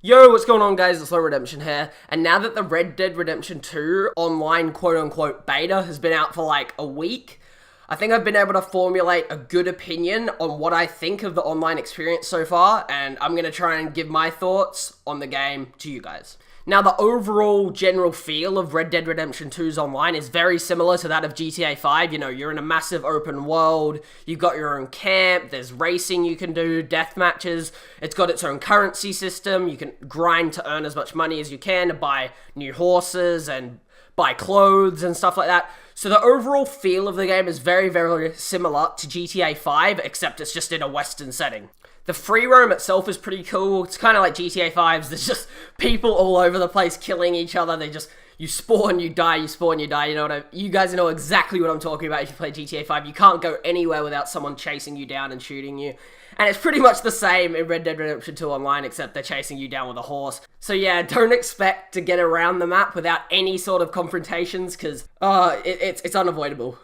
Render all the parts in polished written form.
Yo, what's going on guys, it's Slow Redemption here, and now that the Red Dead Redemption 2 online quote-unquote beta has been out for like a week, I think I've been able to formulate a good opinion on what I think of the online experience so far, and I'm going to try and give my thoughts on the game to you guys. Now, the overall general feel of Red Dead Redemption 2's online is very similar to that of GTA 5. You know, you're in a massive open world, you've got your own camp, there's racing you can do, death matches, it's got its own currency system, you can grind to earn as much money as you can to buy new horses and buy clothes and stuff like that. So the overall feel of the game is very, very similar to GTA 5, except it's just in a Western setting. The free roam itself is pretty cool. It's kind of like GTA 5's. There's just people all over the place killing each other. You spawn, you die, you spawn, you die. You guys know exactly what I'm talking about if you play GTA 5. You can't go anywhere without someone chasing you down and shooting you. And it's pretty much the same in Red Dead Redemption 2 Online, except they're chasing you down with a horse. So yeah, don't expect to get around the map without any sort of confrontations, because it's unavoidable.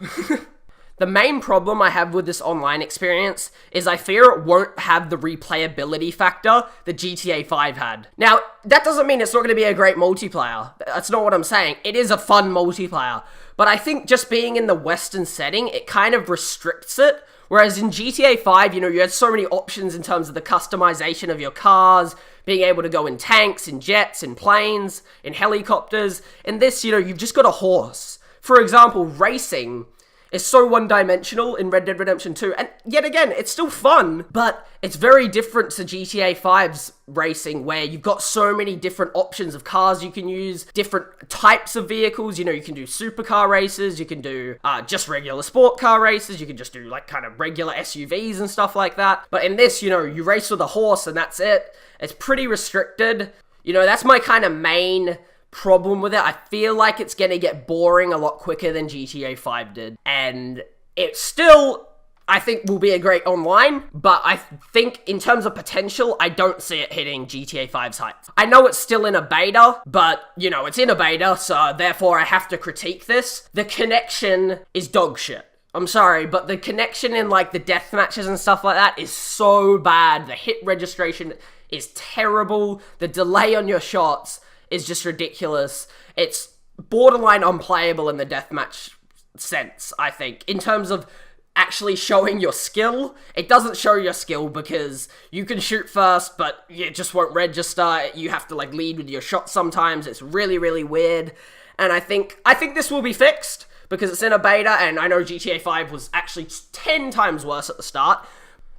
The main problem I have with this online experience is I fear it won't have the replayability factor that GTA 5 had. Now, that doesn't mean it's not going to be a great multiplayer. That's not what I'm saying. It is a fun multiplayer. But I think just being in the Western setting, it kind of restricts it. Whereas in GTA 5, you had so many options in terms of the customization of your cars, being able to go in tanks, in jets, in planes, in helicopters. In this, you've just got a horse. For example, racing is so one-dimensional in Red Dead Redemption 2, and yet again, it's still fun, but it's very different to GTA 5's racing, where you've got so many different options of cars you can use, different types of vehicles. You can do supercar races, you can do just regular sport car races, you can just do like kind of regular SUVs and stuff like that. But in this, you race with a horse and that's it. It's pretty restricted. That's my kind of main problem with it. I feel like it's gonna get boring a lot quicker than GTA 5 did, and it still, I think, will be a great online, but I think in terms of potential, I don't see it hitting GTA 5's heights. I know it's still in a beta, but it's in a beta, so therefore I have to critique this. The connection is dog shit. I'm sorry, but the connection in like the death matches and stuff like that is so bad. The hit registration is terrible. The delay on your shots is just ridiculous. It's borderline unplayable in the deathmatch sense, I think. In terms of actually showing your skill, it doesn't show your skill because you can shoot first, but it just won't register. You have to like lead with your shot sometimes. It's really, really weird. And I think this will be fixed because it's in a beta, and I know GTA 5 was actually 10 times worse at the start.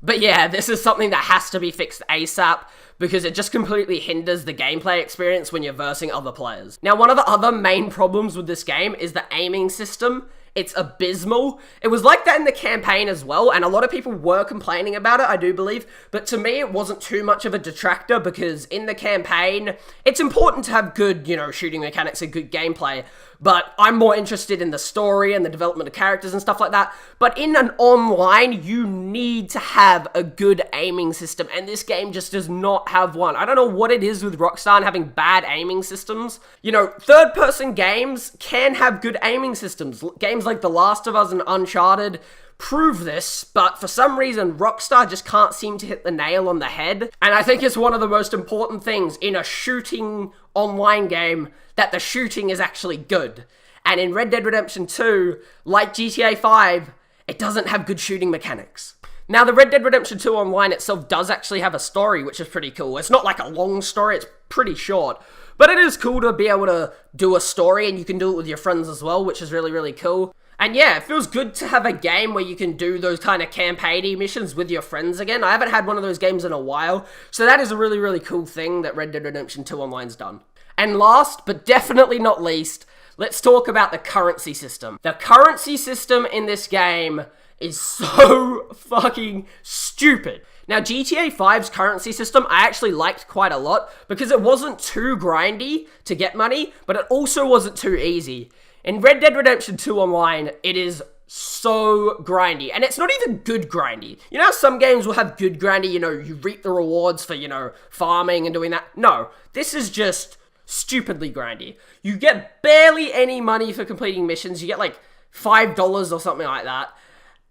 But yeah, this is something that has to be fixed ASAP, because it just completely hinders the gameplay experience when you're versing other players. Now, one of the other main problems with this game is the aiming system. It's abysmal. It was like that in the campaign as well, and a lot of people were complaining about it, I do believe, but to me, it wasn't too much of a detractor, because in the campaign, it's important to have good, shooting mechanics and good gameplay, but I'm more interested in the story and the development of characters and stuff like that. But in an online, you need to have a good aiming system, and this game just does not have one. I don't know what it is with Rockstar and having bad aiming systems. Third-person games can have good aiming systems. Games like The Last of Us and Uncharted prove this, but for some reason, Rockstar just can't seem to hit the nail on the head. And I think it's one of the most important things in a shooting online game, that the shooting is actually good. And in Red Dead Redemption 2, like GTA 5, it doesn't have good shooting mechanics. Now, the Red Dead Redemption 2 Online itself does actually have a story, which is pretty cool. It's not like a long story, it's pretty short. But it is cool to be able to do a story, and you can do it with your friends as well, which is really, really cool. And yeah, it feels good to have a game where you can do those kind of campaign-y missions with your friends again. I haven't had one of those games in a while, so that is a really, really cool thing that Red Dead Redemption 2 Online's done. And last, but definitely not least, let's talk about the currency system. The currency system in this game is so fucking stupid. Now, GTA 5's currency system I actually liked quite a lot, because it wasn't too grindy to get money, but it also wasn't too easy. In Red Dead Redemption 2 Online, it is so grindy, and it's not even good grindy. You know how some games will have good grindy, you reap the rewards for, farming and doing that? No, this is just stupidly grindy. You get barely any money for completing missions. You get like $5 or something like that.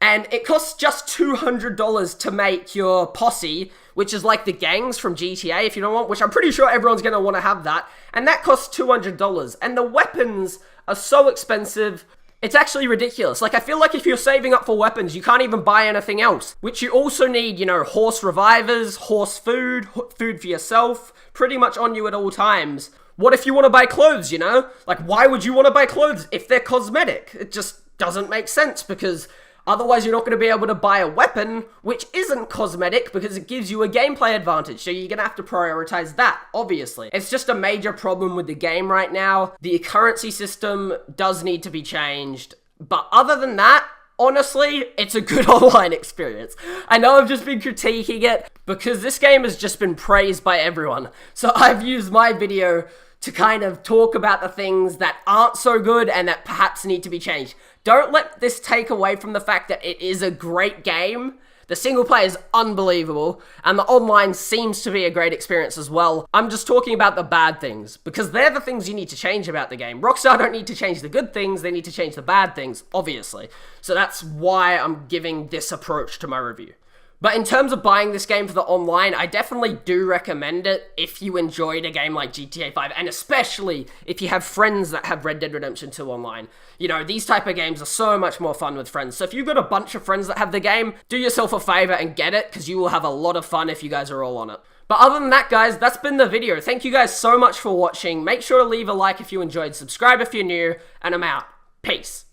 And it costs just $200 to make your posse, which is like the gangs from GTA, if you don't want, which I'm pretty sure everyone's going to want to have that, and that costs $200, and the weapons are so expensive, it's actually ridiculous. Like, I feel like if you're saving up for weapons, you can't even buy anything else, which you also need, you know, horse revivers, horse food, food for yourself, pretty much on you at all times. What if you want to buy clothes, you know? Like, why would you want to buy clothes if they're cosmetic? It just doesn't make sense, because otherwise you're not going to be able to buy a weapon which isn't cosmetic because it gives you a gameplay advantage. So you're going to have to prioritize that, obviously. It's just a major problem with the game right now. The currency system does need to be changed. But other than that, honestly, it's a good online experience. I know I've just been critiquing it because this game has just been praised by everyone. So I've used my video to kind of talk about the things that aren't so good and that perhaps need to be changed. Don't let this take away from the fact that it is a great game. The single player is unbelievable, and the online seems to be a great experience as well. I'm just talking about the bad things, because they're the things you need to change about the game. Rockstar don't need to change the good things, they need to change the bad things, obviously. So that's why I'm giving this approach to my review. But in terms of buying this game for the online, I definitely do recommend it if you enjoyed a game like GTA 5, and especially if you have friends that have Red Dead Redemption 2 online. You know, these type of games are so much more fun with friends. So if you've got a bunch of friends that have the game, do yourself a favor and get it, because you will have a lot of fun if you guys are all on it. But other than that, guys, that's been the video. Thank you guys so much for watching. Make sure to leave a like if you enjoyed, subscribe if you're new, and I'm out. Peace.